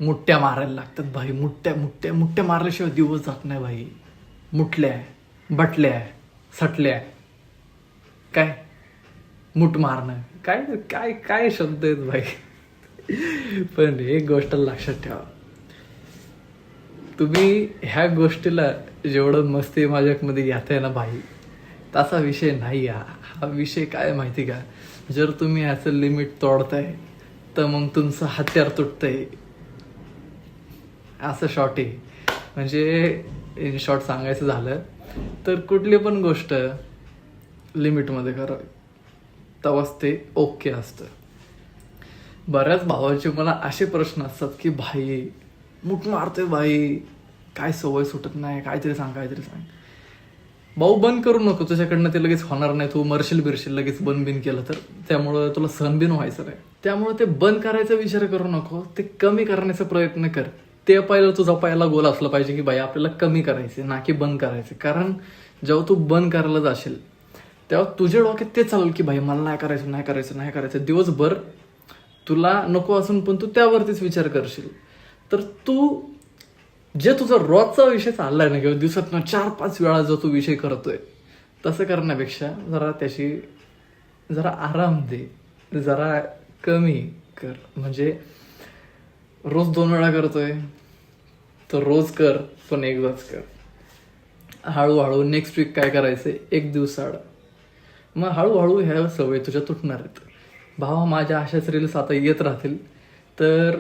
मुठ्ठ्या मारायला लागतात भाई. मुठ्ठ्या मुठ्ठ्या मुठ्ठ्या मारल्याशिवाय दिवस जात नाही भाई. मुठल्या, बटल्या, सटल्या, काय मुठ मारणं, काय काय काय शब्द आहेत भाई. पण एक गोष्ट लक्षात ठेवा, तुम्ही ह्या गोष्टीला जेवढं मस्ती माझ्यामध्ये घेताय ना भाई, तसा विषय नाही. हा विषय काय माहिती का, जर तुम्ही ह्याचं लिमिट तोडताय तर मग तुमचं हत्यार तुटतंय, असं शॉर्ट आहे. म्हणजे इन शॉर्ट सांगायचं झालं तर कुठली पण गोष्ट लिमिटमध्ये करावी, तेव्हाच ते ओके असतं. बऱ्याच भावाचे मला असे प्रश्न असतात की भाई मुठ मारतोय भाई, काय सवय सुटत नाही, काहीतरी सांग. भाऊ बंद करू नको, तुझ्याकडनं ते लगेच होणार नाही, तू मरशील बिरशील लगेच बंद बिन केलं तर, त्यामुळं तुला सहन बिन व्हायचं नाही. त्यामुळे ते बंद करायचा विचार करू नको, ते कमी करण्याचा प्रयत्न कर. ते पहिलं तुझा पहिला गोल असला पाहिजे की भाई आपल्याला कमी करायचे, ना की बंद करायचे. कारण जेव्हा तू बंद करायला जाशील तेव्हा तुझ्या डोक्यात ते चालेल की भाई मला नाही करायचं. दिवसभर तुला नको असून पण तू त्यावरतीच विचार करशील. तर तू जे तुझा रोजचा विषय चाललाय ना, किंवा दिवसातनं 4-5 वेळा जो तू विषय करतोय, तसं करण्यापेक्षा जरा आराम दे, जरा कमी कर. म्हणजे रोज 2 वेळा करतोय तर रोज कर, पण एकदाच कर. हळूहळू नेक्स्ट वीक काय करायचंय, 1 दिवस आड, मग हळूहळू ह्या सवय तुझ्या तुटणार आहेत. भावा माझ्या अशाच रील्स आता येत राहतील. तर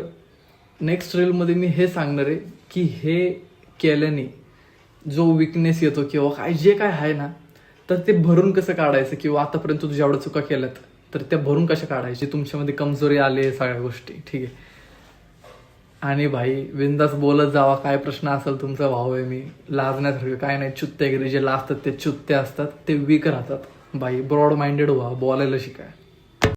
नेक्स्ट रीलमध्ये मी हे सांगणार आहे की हे केल्याने जो विकनेस येतो किंवा काय जे काय आहे ना, तर ते भरून कसं काढायचं, किंवा आतापर्यंत तुझ्या एवढ्या चुका केल्यात तर त्या भरून कशा काढायची, तुमच्यामध्ये कमजोरी आले, सगळ्या गोष्टी ठीक आहे. आणि भाई बिंदास बोलत जावा, काय प्रश्न असेल तुमचा, भाऊ आहे मी, लाजण्यासारखं काय नाही. चुत्तेगिरी जे लाजतात ते चुत्ते असतात, ते वीक राहतात. भाई ब्रॉड माइंडेड व्हा, बोलायला शिका.